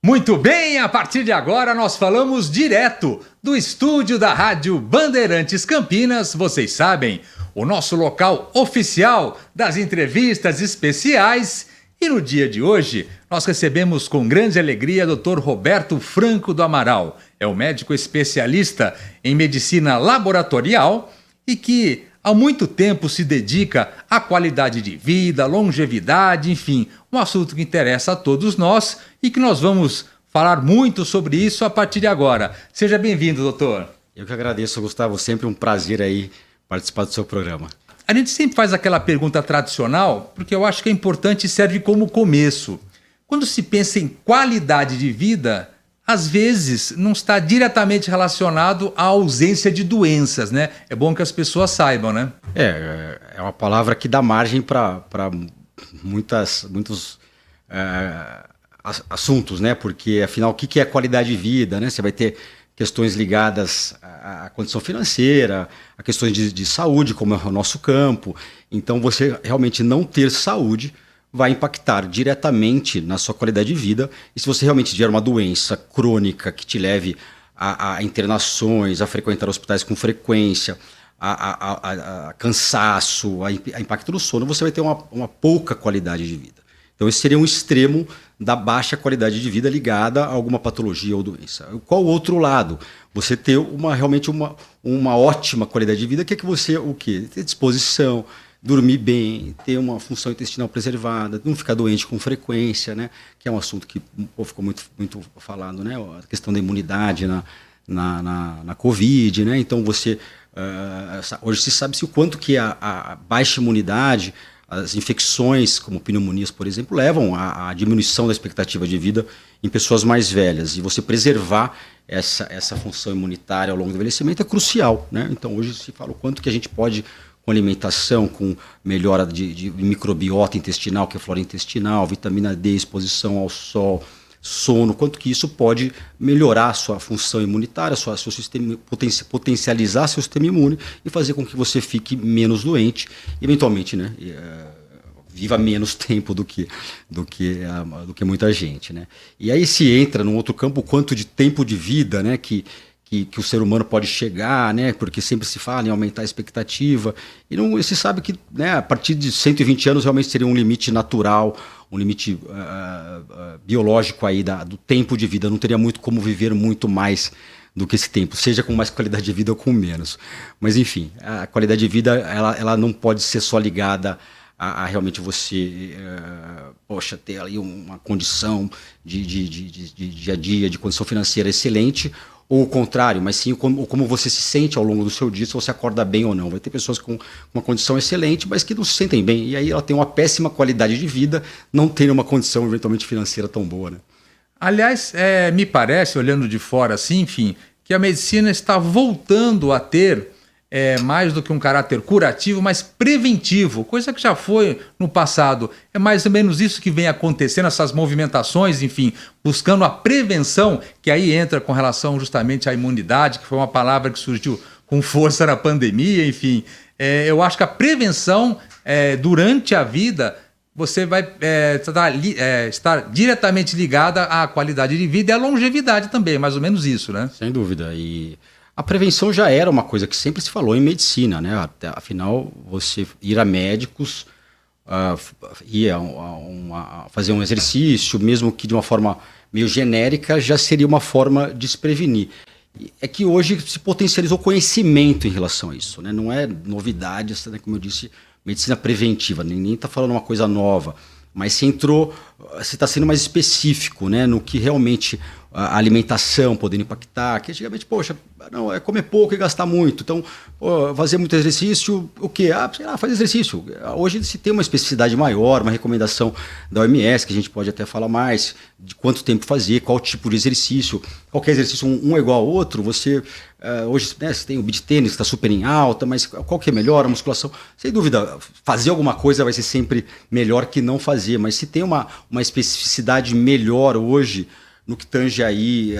Muito bem, a partir de agora nós falamos direto do estúdio da Rádio Bandeirantes Campinas, vocês sabem, o nosso local oficial das entrevistas especiais. E no dia de hoje nós recebemos com grande alegria o Dr. Roberto Franco do Amaral. É um médico especialista em medicina laboratorial e que há muito tempo se dedica à qualidade de vida, longevidade, enfim, um assunto que interessa a todos nós e que nós vamos falar muito sobre isso a partir de agora. Seja bem-vindo, doutor. Eu que agradeço, Gustavo. Sempre um prazer aí participar do seu programa. A gente sempre faz aquela pergunta tradicional, porque eu acho que é importante e serve como começo. Quando se pensa em qualidade de vida, às vezes não está diretamente relacionado à ausência de doenças, né? É bom que as pessoas saibam, né? É uma palavra que dá margem para muitos assuntos, né? Porque, afinal, o que é qualidade de vida, né? Você vai ter questões ligadas à condição financeira, a questões de saúde, como é o nosso campo. Então, você realmente não ter saúde vai impactar diretamente na sua qualidade de vida. E se você realmente tiver uma doença crônica que te leve a internações, a frequentar hospitais com frequência, a cansaço, a impacto no sono, você vai ter uma pouca qualidade de vida. Então esse seria um extremo da baixa qualidade de vida ligada a alguma patologia ou doença. Qual o outro lado? Você ter realmente uma ótima qualidade de vida, que é que você ter disposição, dormir bem, ter uma função intestinal preservada, não ficar doente com frequência, né? Que é um assunto que ficou muito falado, né? A questão da imunidade na Covid, né? Então hoje se sabe-se o quanto que a baixa imunidade, as infecções, como pneumonias, por exemplo, levam à diminuição da expectativa de vida em pessoas mais velhas. E você preservar essa função imunitária ao longo do envelhecimento é crucial, né? Então hoje se fala o quanto que a gente pode, com alimentação, com melhora de microbiota intestinal, que é flora intestinal, vitamina D, exposição ao sol, sono, quanto que isso pode melhorar a sua função imunitária, seu sistema, potencializar seu sistema imune e fazer com que você fique menos doente e, eventualmente, né, viva menos tempo do que muita gente, né? E aí se entra num outro campo o quanto de tempo de vida, né, que o ser humano pode chegar, né? Porque sempre se fala em aumentar a expectativa. E não se sabe que, né, a partir de 120 anos realmente seria um limite natural, um limite biológico aí do tempo de vida. Não teria muito como viver muito mais do que esse tempo, seja com mais qualidade de vida ou com menos. Mas, enfim, a qualidade de vida ela não pode ser só ligada a realmente você ter ali uma condição de dia a dia, de condição financeira excelente, ou o contrário, mas sim como você se sente ao longo do seu dia, se você acorda bem ou não. Vai ter pessoas com uma condição excelente, mas que não se sentem bem. E aí ela tem uma péssima qualidade de vida, não tem uma condição eventualmente financeira tão boa, né? Aliás, me parece, olhando de fora assim, enfim, que a medicina está voltando a ter mais do que um caráter curativo, mas preventivo, coisa que já foi no passado. É mais ou menos isso que vem acontecendo, essas movimentações, enfim, buscando a prevenção, que aí entra com relação justamente à imunidade, que foi uma palavra que surgiu com força na pandemia, enfim. Eu acho que a prevenção durante a vida, você vai estar diretamente ligada à qualidade de vida e à longevidade também, mais ou menos isso, né? Sem dúvida. E a prevenção já era uma coisa que sempre se falou em medicina, né? Afinal, você ir a médicos, fazer um exercício, mesmo que de uma forma meio genérica, já seria uma forma de se prevenir. É que hoje se potencializou o conhecimento em relação a isso, né? Não é novidade, né? Como eu disse, medicina preventiva, ninguém está falando uma coisa nova, mas se está sendo mais específico, né, no que realmente a alimentação poderia impactar, que antigamente, não, é comer pouco e gastar muito, então fazer muito exercício, o quê? Sei lá, faz exercício. Hoje se tem uma especificidade maior, uma recomendação da OMS, que a gente pode até falar mais, de quanto tempo fazer, qual tipo de exercício, qualquer exercício, um é igual ao outro, hoje, né, você tem o beach tênis que está super em alta, mas qual que é melhor? A musculação, sem dúvida, fazer alguma coisa vai ser sempre melhor que não fazer, mas se tem uma especificidade melhor hoje, no que tange aí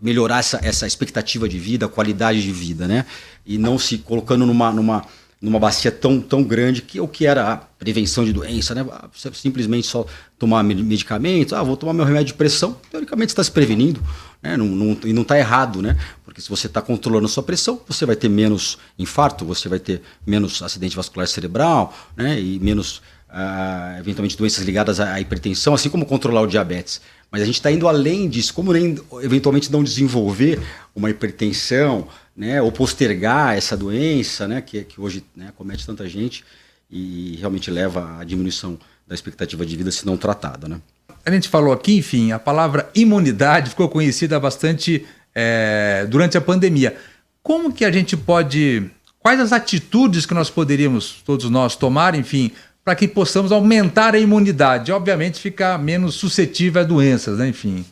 melhorar essa expectativa de vida, a qualidade de vida, né? E não se colocando numa numa bacia tão grande, que o que era a prevenção de doença, né? Você simplesmente só tomar medicamentos, vou tomar meu remédio de pressão, teoricamente você está se prevenindo, né? E não está errado, né? Porque se você está controlando a sua pressão, você vai ter menos infarto, você vai ter menos acidente vascular cerebral, né? E menos, eventualmente, doenças ligadas à hipertensão, assim como controlar o diabetes. Mas a gente está indo além disso, como eventualmente não desenvolver uma hipertensão, né, ou postergar essa doença, né, que hoje, né, acomete tanta gente e realmente leva à diminuição da expectativa de vida se não tratada, né? A gente falou aqui, enfim, a palavra imunidade ficou conhecida bastante durante a pandemia. Como que a gente pode... Quais as atitudes que nós poderíamos, todos nós, tomar, enfim, para que possamos aumentar a imunidade? Obviamente, ficar menos suscetível a doenças, né? Enfim,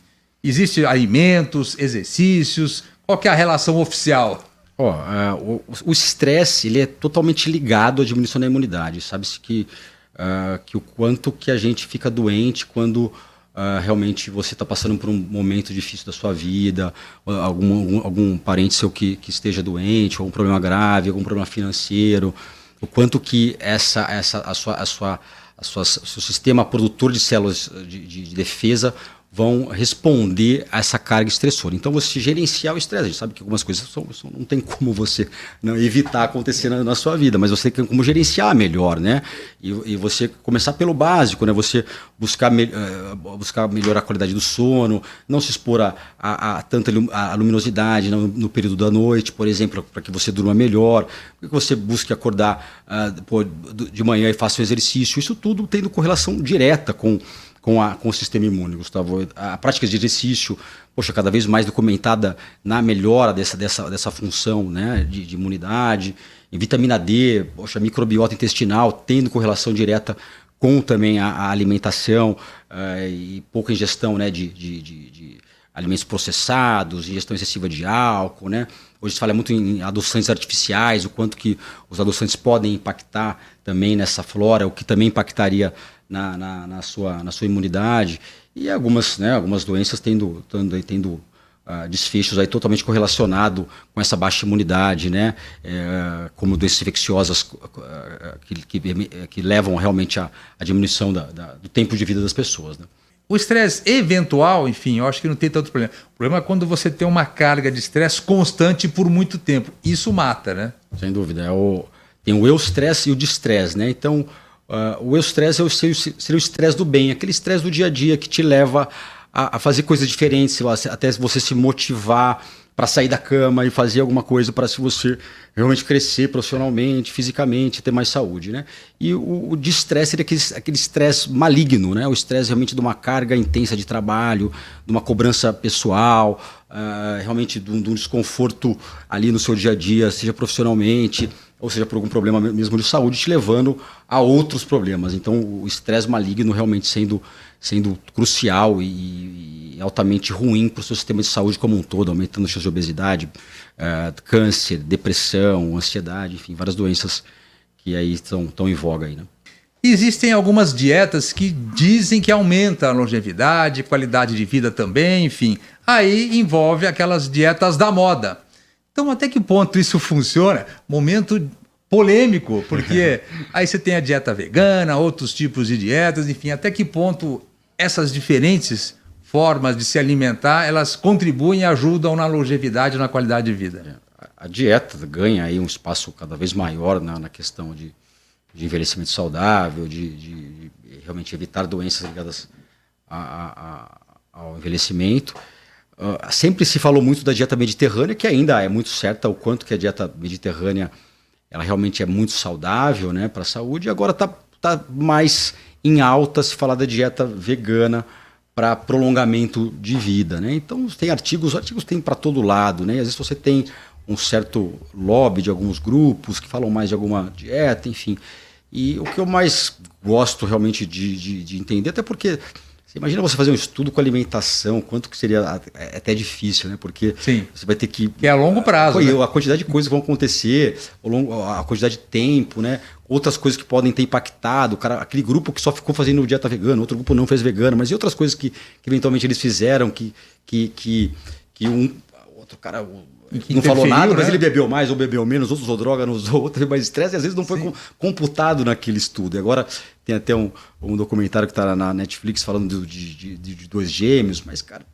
existem alimentos, exercícios... Qual que é a relação oficial? O estresse ele é totalmente ligado à diminuição da imunidade. Sabe-se que o quanto que a gente fica doente quando realmente você está passando por um momento difícil da sua vida, algum parente seu que esteja doente, ou um problema grave, algum problema financeiro, o quanto que seu sistema produtor de células de defesa vão responder a essa carga estressora. Então, você gerenciar o estresse. A gente sabe que algumas coisas não tem como você não evitar acontecer na sua vida, mas você tem como gerenciar melhor, né? E você começar pelo básico, né? Você buscar melhorar a qualidade do sono, não se expor a tanta luminosidade no período da noite, por exemplo, para que você durma melhor, que você busque acordar de manhã e faça o exercício. Isso tudo tendo correlação direta com o sistema imune, Gustavo. A prática de exercício, cada vez mais documentada na melhora dessa função, né, de imunidade. E vitamina D, microbiota intestinal, tendo correlação direta com também a alimentação e pouca ingestão, né, de alimentos processados, ingestão excessiva de álcool, né? Hoje se fala muito em adoçantes artificiais, o quanto que os adoçantes podem impactar também nessa flora, o que também impactaria na sua imunidade, e algumas doenças tendo desfechos aí totalmente correlacionado com essa baixa imunidade, né? Como doenças infecciosas que levam realmente à diminuição do tempo de vida das pessoas, né? O estresse eventual, enfim, eu acho que não tem tanto problema. O problema é quando você tem uma carga de estresse constante por muito tempo. Isso mata, né? Sem dúvida. Tem o estresse e o distresse, né? Então, o estresse seria o estresse do bem, aquele estresse do dia a dia que te leva a fazer coisas diferentes, até você se motivar para sair da cama e fazer alguma coisa para se você realmente crescer profissionalmente, fisicamente, ter mais saúde, né? E o distresse seria aquele estresse maligno, né? O estresse realmente de uma carga intensa de trabalho, de uma cobrança pessoal, realmente de um desconforto ali no seu dia a dia, seja profissionalmente, ou seja por algum problema mesmo de saúde, te levando a outros problemas. Então, o estresse maligno realmente sendo crucial e altamente ruim para o seu sistema de saúde como um todo, aumentando as chances de obesidade, câncer, depressão, ansiedade, enfim, várias doenças que aí estão em voga aí, né? Existem algumas dietas que dizem que aumenta a longevidade, qualidade de vida também, enfim. Aí envolve aquelas dietas da moda. Então, até que ponto isso funciona? Momento polêmico, porque aí você tem a dieta vegana, outros tipos de dietas, enfim, até que ponto essas diferentes formas de se alimentar, elas contribuem e ajudam na longevidade e na qualidade de vida? A dieta ganha aí um espaço cada vez maior na questão de envelhecimento saudável, de realmente evitar doenças ligadas ao envelhecimento. Sempre se falou muito da dieta mediterrânea, que ainda é muito certa o quanto que a dieta mediterrânea ela realmente é muito saudável, né, para a saúde. E agora tá mais em alta se falar da dieta vegana para prolongamento de vida, né? Então tem artigos tem para todo lado, né? E às vezes você tem um certo lobby de alguns grupos que falam mais de alguma dieta, enfim. E o que eu mais gosto realmente de entender, até porque você imagina você fazer um estudo com alimentação, quanto que seria até difícil, né? Porque sim, você vai ter que é a longo prazo, né? A quantidade de coisas que vão acontecer, a quantidade de tempo, né? Outras coisas que podem ter impactado, aquele grupo que só ficou fazendo dieta vegana, outro grupo não fez vegana, mas e outras coisas que eventualmente eles fizeram, que outro cara não falou nada, mas ele bebeu mais ou bebeu menos, outros usou droga, não usou, teve mais estresse, e às vezes não foi computado naquele estudo. E agora tem até um documentário que está na Netflix falando de dois gêmeos, mas, cara,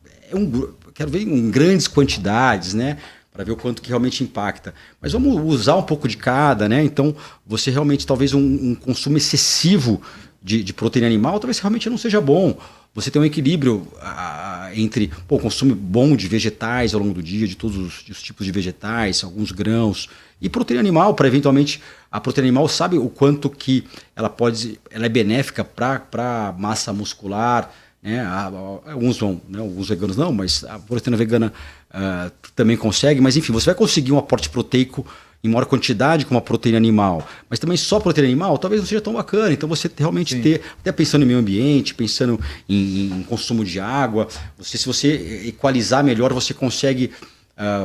quero ver em grandes quantidades, né? Para ver o quanto que realmente impacta. Mas vamos usar um pouco de cada, né? Então, você realmente, talvez um consumo excessivo de proteína animal, talvez realmente não seja bom. Você tem um equilíbrio entre consumo bom de vegetais ao longo do dia, de todos os tipos de vegetais, alguns grãos, e proteína animal, para eventualmente... A proteína animal sabe o quanto que ela é benéfica para massa muscular, né? Alguns vão, né? Alguns veganos não, mas a proteína vegana também consegue. Mas enfim, você vai conseguir um aporte proteico em maior quantidade com uma proteína animal, mas também só proteína animal talvez não seja tão bacana. Então você realmente ter, até pensando em meio ambiente, pensando em consumo de água, se você equalizar melhor, você consegue,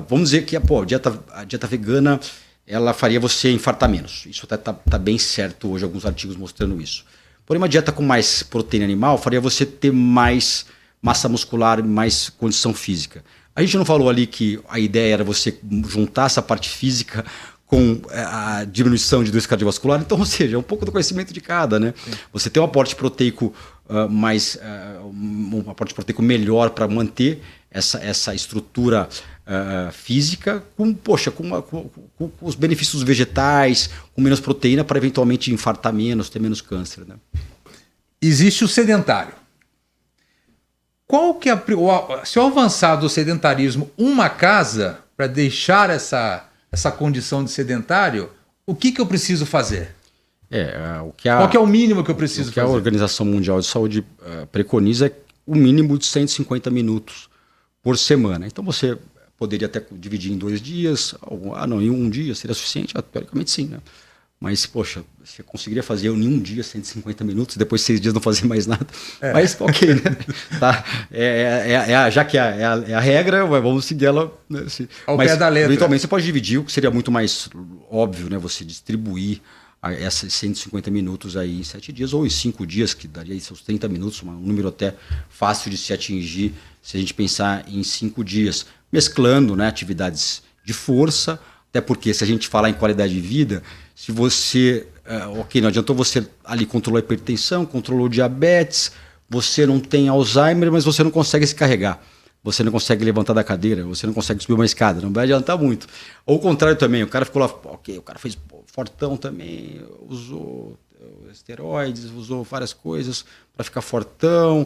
vamos dizer que a dieta vegana ela faria você infartar menos. Isso tá bem certo hoje, alguns artigos mostrando isso. Porém, uma dieta com mais proteína animal faria você ter mais massa muscular, mais condição física. A gente não falou ali que a ideia era você juntar essa parte física com a diminuição de doença cardiovascular. Então, ou seja, é um pouco do conhecimento de cada, né? Sim. Você tem um aporte proteico um aporte proteico melhor para manter essa estrutura física com os benefícios vegetais, com menos proteína para eventualmente infartar menos, ter menos câncer, né? Existe o sedentário. Qual que é se eu avançar do sedentarismo uma casa para deixar essa condição de sedentário, o que eu preciso fazer? Qual que é o mínimo que eu preciso fazer? O que a Organização Mundial de Saúde preconiza é o mínimo de 150 minutos por semana. Então você poderia até dividir em 2 dias, em um dia seria suficiente? Teoricamente sim, né? Mas, poxa, você conseguiria fazer em um dia 150 minutos, depois 6 dias não fazer mais nada. Mas, ok, né? Tá. Já que é a regra, vamos seguir ela. Né? Ao pé da letra. Eventualmente você pode dividir, o que seria muito mais óbvio, né? Você distribuir esses 150 minutos aí em 7 dias, ou em 5 dias, que daria seus 30 minutos, um número até fácil de se atingir, se a gente pensar em 5 dias, mesclando, né, atividades de força, até porque se a gente falar em qualidade de vida, se você, não adiantou você ali controlou a hipertensão, controlou o diabetes, você não tem Alzheimer, mas você não consegue se carregar, você não consegue levantar da cadeira, você não consegue subir uma escada, não vai adiantar muito. Ou o contrário também, o cara ficou lá, o cara fez fortão também, usou esteroides, usou várias coisas para ficar fortão,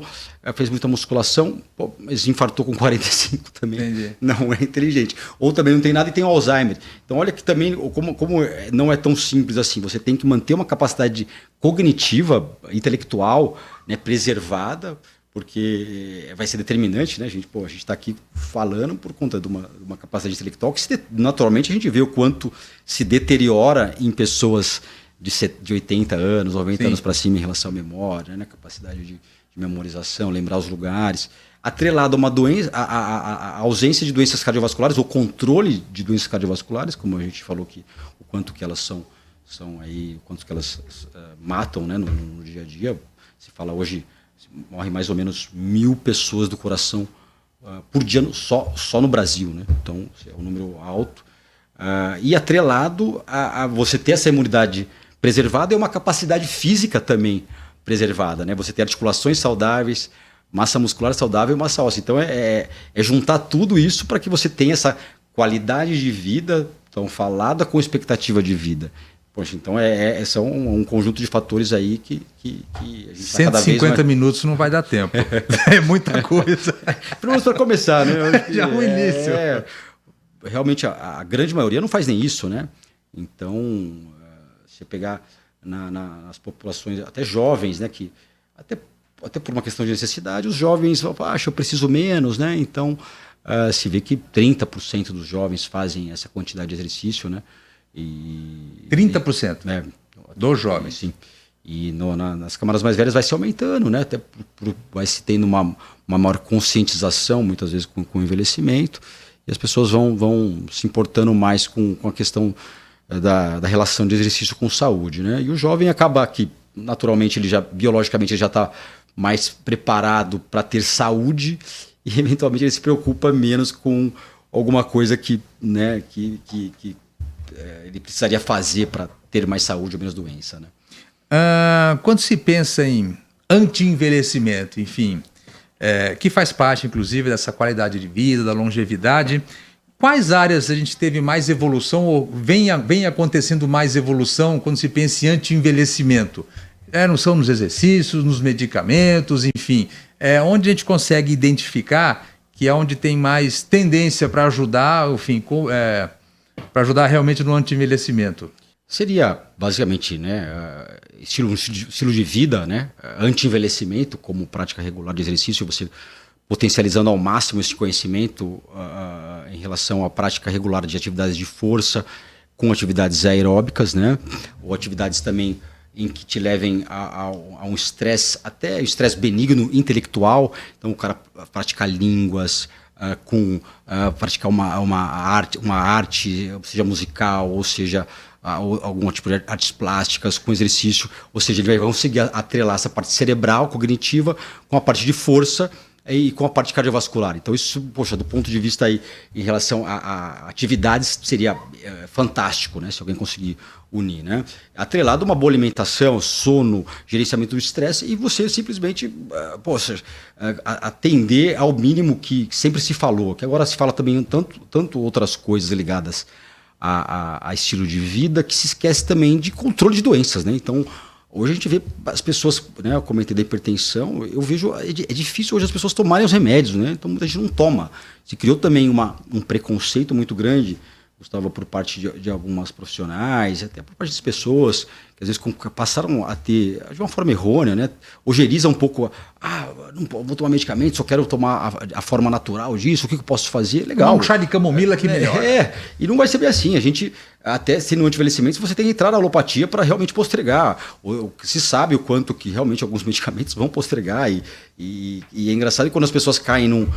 fez muita musculação, mas infartou com 45 também. Entendi. Não é inteligente. Ou também não tem nada e tem Alzheimer. Então olha que também, como não é tão simples assim, você tem que manter uma capacidade cognitiva, intelectual, né, preservada, porque vai ser determinante, né? A gente está aqui falando por conta de uma capacidade intelectual que naturalmente a gente vê o quanto se deteriora em pessoas de 80 anos, 90 anos para cima em relação à memória, né? Capacidade de memorização, lembrar os lugares. Atrelado a uma doença, a ausência de doenças cardiovasculares, ou controle de doenças cardiovasculares, como a gente falou que o quanto que elas são aí, o quanto que elas matam, né, no dia a dia. Se fala hoje, morrem mais ou menos 1.000 pessoas do coração por dia só no Brasil, né? Então é um número alto. E atrelado a você ter essa imunidade preservada é uma capacidade física também preservada, né? Você ter articulações saudáveis, massa muscular saudável e massa óssea. Então é juntar tudo isso para que você tenha essa qualidade de vida tão falada com expectativa de vida. Poxa, então são um conjunto de fatores aí que a gente 150 minutos não vai dar tempo. É muita coisa. Pelo menos para começar, né? Já o início. Realmente a grande maioria não faz nem isso, né? Então, você pegar nas populações, até jovens, né? Que até por uma questão de necessidade, os jovens falam, eu preciso menos, né? Então, se vê que 30% dos jovens fazem essa quantidade de exercício, né? 30%? Né? Dos jovens. Sim. E nas camadas mais velhas vai se aumentando, né? Até vai se tendo uma maior conscientização, muitas vezes com o envelhecimento, e as pessoas vão se importando mais com a questão da relação de exercício com saúde, né? E o jovem acaba que, naturalmente, biologicamente, ele já está mais preparado para ter saúde, e eventualmente ele se preocupa menos com alguma coisa que, né, ele precisaria fazer para ter mais saúde ou menos doença, né? Quando se pensa em anti-envelhecimento, enfim, que faz parte, inclusive, dessa qualidade de vida, da longevidade, quais áreas a gente teve mais evolução ou vem acontecendo mais evolução quando se pensa em anti-envelhecimento? Não são nos exercícios, nos medicamentos, enfim, onde a gente consegue identificar que é onde tem mais tendência para ajudar, enfim, para ajudar realmente no anti-envelhecimento? Seria basicamente, né, estilo de vida, né, anti-envelhecimento como prática regular de exercício, você potencializando ao máximo esse conhecimento em relação à prática regular de atividades de força com atividades aeróbicas, né, ou atividades também em que te levem a um estresse, até estresse benigno intelectual. Então o cara praticar línguas, praticar uma arte, seja musical, ou seja, algum tipo de artes plásticas com exercício, ou seja, ele vai conseguir atrelar essa parte cerebral, cognitiva, com a parte de força e com a parte cardiovascular. Então isso, poxa, do ponto de vista aí, em relação a atividades, seria fantástico, né, se alguém conseguir unir, né? Atrelado a uma boa alimentação, sono, gerenciamento do estresse, e você simplesmente atender ao mínimo que sempre se falou, que agora se fala também tanto outras coisas ligadas a estilo de vida, que se esquece também de controle de doenças, né? Então, hoje a gente vê as pessoas, né, eu comentei da hipertensão, eu vejo, é difícil hoje as pessoas tomarem os remédios, né? Então muita gente não toma. Se criou também um preconceito muito grande, Gustavo, por parte de algumas profissionais, até por parte das pessoas, que às vezes passaram a ter, de uma forma errônea, né, ojeriza um pouco, não vou tomar medicamento, só quero tomar a forma natural disso, o que eu posso fazer? Legal. Um chá de camomila que melhor. E não vai ser bem assim. A gente, até sendo anti-envelhecimento, você tem que entrar na alopatia para realmente postergar. Se sabe o quanto que realmente alguns medicamentos vão postergar. E é engraçado que quando as pessoas caem num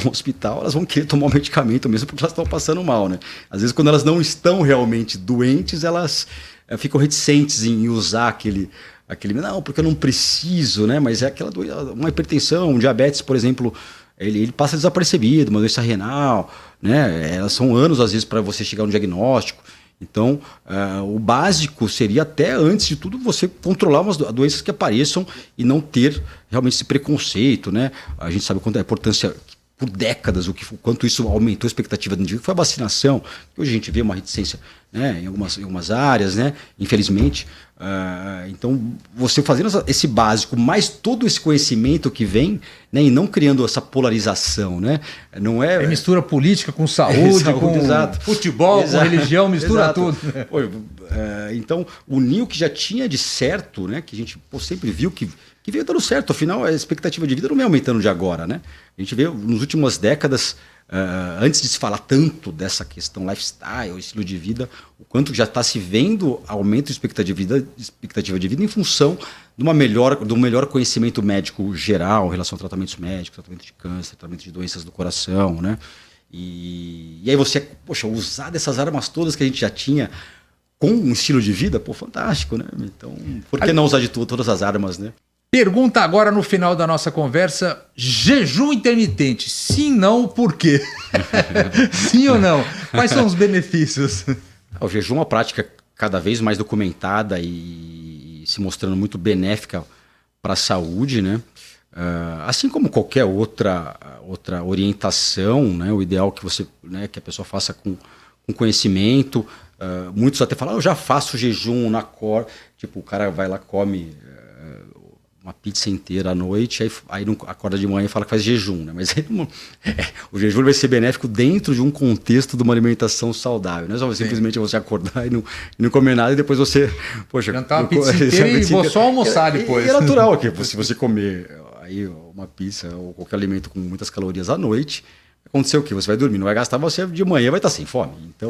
hospital, elas vão querer tomar o medicamento mesmo porque elas estão passando mal, né? Às vezes, quando elas não estão realmente doentes, elas ficam reticentes em usar aquele, não, porque eu não preciso, né? Mas é uma hipertensão, um diabetes, por exemplo, ele passa desapercebido, uma doença renal, né? Elas são anos, às vezes, para você chegar a um diagnóstico. Então, o básico seria, até antes de tudo, você controlar umas doenças que apareçam e não ter realmente esse preconceito, né? A gente sabe quanto é a importância, por décadas, o quanto isso aumentou a expectativa do indivíduo, foi a vacinação, que hoje a gente vê uma reticência, né, em algumas áreas, né, infelizmente. Então, você fazendo esse básico, mais todo esse conhecimento que vem, né, e não criando essa polarização, né, não é... mistura política com saúde, com exato. Futebol, exato. Com religião, mistura exato. Tudo. Então, unir o que já tinha de certo, né, que a gente sempre viu que veio dando certo. Afinal, a expectativa de vida não vem aumentando de agora, né? A gente vê nas últimas décadas, antes de se falar tanto dessa questão lifestyle, estilo de vida, o quanto já está se vendo aumento de expectativa de vida em função de do melhor conhecimento médico geral em relação a tratamentos médicos, tratamento de câncer, tratamento de doenças do coração, né? E aí você, usar dessas armas todas que a gente já tinha com um estilo de vida, fantástico, né? Então, por que não usar de todas as armas, né? Pergunta agora no final da nossa conversa: jejum intermitente, sim, não, por quê? Sim ou não? Quais são os benefícios? O jejum é uma prática cada vez mais documentada e se mostrando muito benéfica para a saúde, né? Assim como qualquer outra orientação, né? O ideal é que que a pessoa faça com conhecimento. Muitos até falam, eu já faço jejum na cor. Tipo, o cara vai lá, come uma pizza inteira à noite, aí não acorda de manhã e fala que faz jejum, né? Mas aí o jejum vai ser benéfico dentro de um contexto de uma alimentação saudável. Não é só simplesmente você acordar e não comer nada e depois você... jantar uma pizza inteira e vou só almoçar depois. É natural que se você comer aí uma pizza ou qualquer alimento com muitas calorias à noite, aconteceu o quê? Você vai dormir, não vai gastar, você de manhã vai estar sem fome. Então,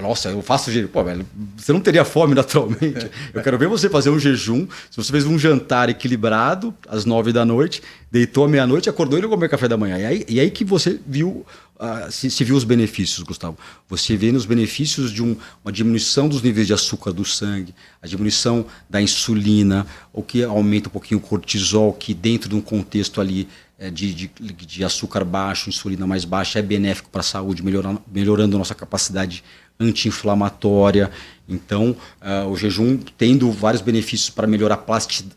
nossa, eu faço jejum. Pô, velho, você não teria fome naturalmente. Eu quero ver você fazer um jejum. Se você fez um jantar equilibrado, às 9 da noite, deitou à meia-noite, acordou e não comeu café da manhã. E aí que você viu, se viu os benefícios, Gustavo. Você vê nos benefícios de uma diminuição dos níveis de açúcar do sangue, a diminuição da insulina, o que aumenta um pouquinho o cortisol, que dentro de um contexto ali de açúcar baixo, insulina mais baixa, é benéfico para a saúde, melhorando a nossa capacidade anti-inflamatória. Então, o jejum tendo vários benefícios para melhorar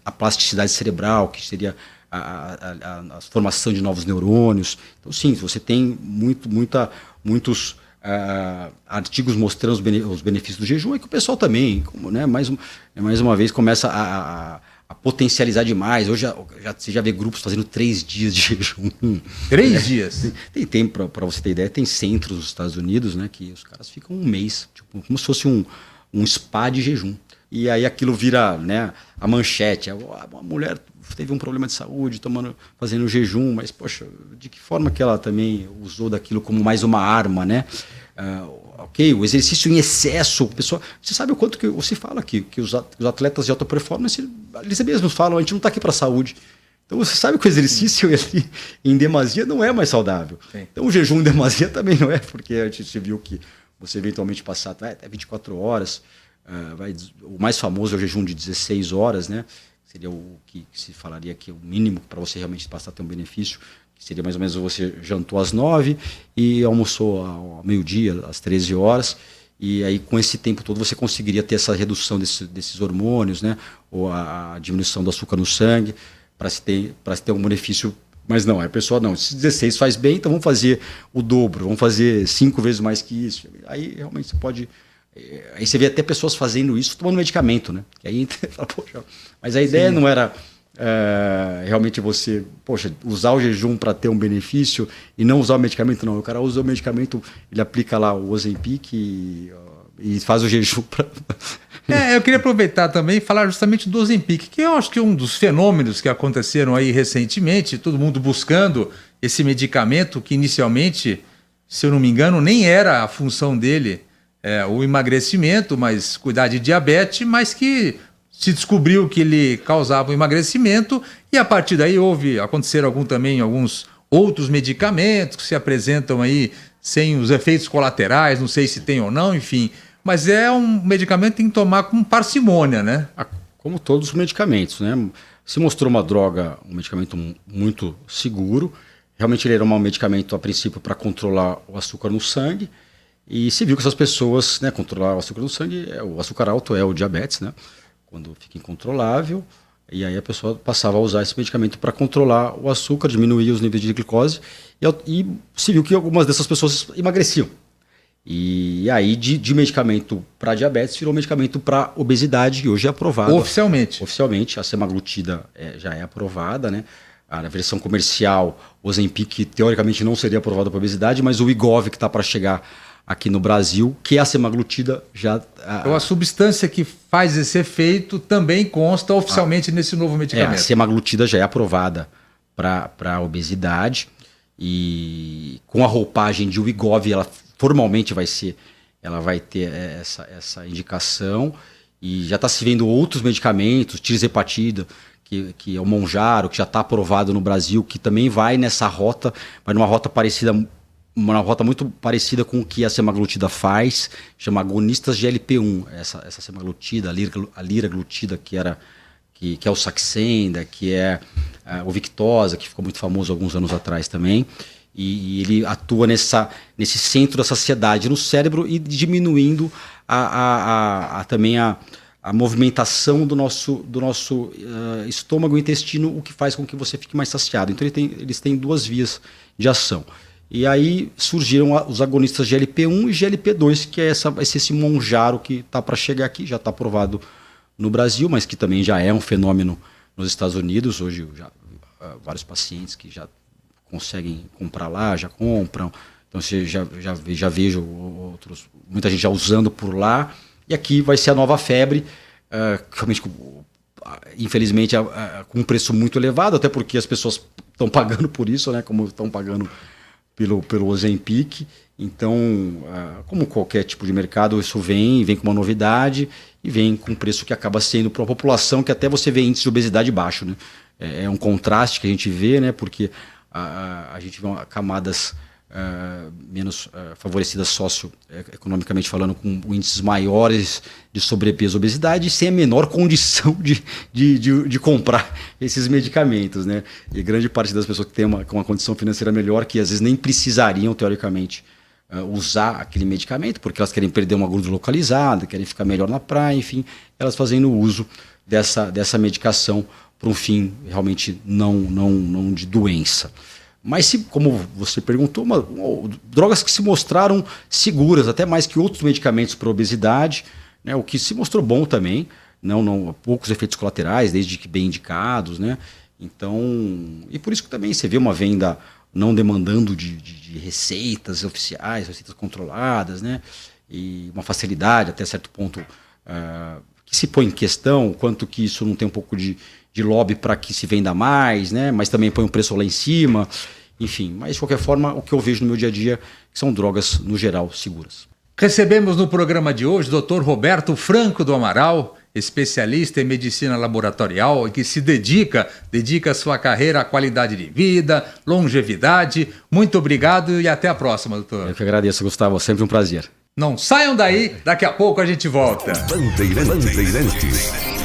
a plasticidade cerebral, que seria a formação de novos neurônios. Então, sim, você tem muitos artigos mostrando os benefícios do jejum, é que o pessoal também, né, mais uma vez, começa a potencializar demais. Hoje você já vê grupos fazendo 3 dias de jejum. 3 dias? Tem para você ter ideia, tem centros nos Estados Unidos, né, que os caras ficam um mês, tipo, como se fosse um spa de jejum. E aí aquilo vira, né, a manchete. Uma mulher teve um problema de saúde fazendo jejum, mas, poxa, de que forma que ela também usou daquilo como mais uma arma, né? Ok, o exercício em excesso, pessoal, você sabe o quanto que você fala aqui, que os atletas de alta performance, eles mesmos falam, a gente não está aqui para a saúde. Então você sabe que o exercício em demasia não é mais saudável. Sim. Então o jejum em demasia também não é, porque a gente viu que você eventualmente passar até 24 horas, o mais famoso é o jejum de 16 horas, né? Seria o que se falaria que é o mínimo para você realmente passar a ter um benefício, que seria mais ou menos você jantou às 9 e almoçou ao meio-dia, às 13 horas, e aí com esse tempo todo você conseguiria ter essa redução desses hormônios, né? Ou a diminuição do açúcar no sangue, para se ter um benefício. Mas não, a pessoa não, se 16 faz bem, então vamos fazer o dobro, vamos fazer 5 vezes mais que isso. Aí realmente você pode... Aí você vê até pessoas fazendo isso tomando medicamento, né? Que aí fala, poxa, mas a ideia não era realmente você, poxa, usar o jejum para ter um benefício e não usar o medicamento, não. O cara usa o medicamento, ele aplica lá o Ozempic e faz o jejum para... Eu queria aproveitar também e falar justamente do Ozempic, que eu acho que é um dos fenômenos que aconteceram aí recentemente, todo mundo buscando esse medicamento que inicialmente, se eu não me engano, nem era a função dele o emagrecimento, mas cuidar de diabetes, mas que se descobriu que ele causava o emagrecimento e a partir daí aconteceram alguns outros medicamentos que se apresentam aí sem os efeitos colaterais, não sei se tem ou não, enfim... Mas é um medicamento que tem que tomar com parcimônia, né? Como todos os medicamentos, né? Se mostrou um medicamento muito seguro. Realmente ele era um medicamento, a princípio, para controlar o açúcar no sangue. E se viu que essas pessoas, né, controlar o açúcar no sangue, o açúcar alto é o diabetes, né? Quando fica incontrolável. E aí a pessoa passava a usar esse medicamento para controlar o açúcar, diminuir os níveis de glicose. E se viu que algumas dessas pessoas emagreciam. E aí de medicamento para diabetes virou medicamento para obesidade, que hoje é aprovado. Oficialmente, a semaglutida já é aprovada, né? A versão comercial, o Ozempic, teoricamente não seria aprovado para obesidade, mas o Wegovy, que está para chegar aqui no Brasil, que é a semaglutida, já... Então a substância que faz esse efeito também consta oficialmente nesse novo medicamento. A semaglutida já é aprovada para obesidade e com a roupagem de Wegovy, ela formalmente ela vai ter essa indicação e já está se vendo outros medicamentos, tirzepatida, que é o Mounjaro, que já está aprovado no Brasil, que também vai nessa rota, vai numa rota parecida, uma rota muito parecida com o que a semaglutida faz, chama agonistas GLP-1, essa semaglutida, a liraglutida, que é o Saxenda, que é o Victoza, que ficou muito famoso alguns anos atrás também. E ele atua nesse centro da saciedade no cérebro e diminuindo também a movimentação do nosso estômago e intestino, o que faz com que você fique mais saciado. Então eles têm 2 vias de ação. E aí surgiram os agonistas GLP-1 e GLP-2, que é esse Mounjaro que está para chegar aqui, já está aprovado no Brasil, mas que também já é um fenômeno nos Estados Unidos. Hoje vários pacientes que já conseguem comprar lá, já compram. Então você já vejo muita gente já usando por lá. E aqui vai ser a nova febre, realmente, infelizmente, com um preço muito elevado, até porque as pessoas estão pagando por isso, né? Como estão pagando pelo Ozempic. Então, como qualquer tipo de mercado, isso vem com uma novidade e vem com um preço que acaba sendo para uma população que até você vê índice de obesidade baixo, né? É um contraste que a gente vê, né? Porque a gente vê camadas menos favorecidas socioeconomicamente falando, com índices maiores de sobrepeso e obesidade, sem a menor condição de comprar esses medicamentos, né? E grande parte das pessoas que têm uma condição financeira melhor, que às vezes nem precisariam, teoricamente, usar aquele medicamento, porque elas querem perder uma gordura localizada, querem ficar melhor na praia, enfim, elas fazendo uso dessa medicação para um fim realmente não de doença. Mas, como você perguntou, drogas que se mostraram seguras, até mais que outros medicamentos para obesidade, né, o que se mostrou bom também, poucos efeitos colaterais, desde que bem indicados, né? Então, e por isso que também você vê uma venda não demandando de receitas oficiais, receitas controladas, né? E uma facilidade até certo ponto que se põe em questão, quanto que isso não tem um pouco de lobby para que se venda mais, né? Mas também põe um preço lá em cima, enfim. Mas, de qualquer forma, o que eu vejo no meu dia a dia são drogas, no geral, seguras. Recebemos no programa de hoje o Dr. Roberto Franco do Amaral, especialista em medicina laboratorial e que se dedica a sua carreira à qualidade de vida, longevidade. Muito obrigado e até a próxima, doutor. Eu que agradeço, Gustavo. Sempre um prazer. Não saiam daí, daqui a pouco a gente volta. Bandeirantes.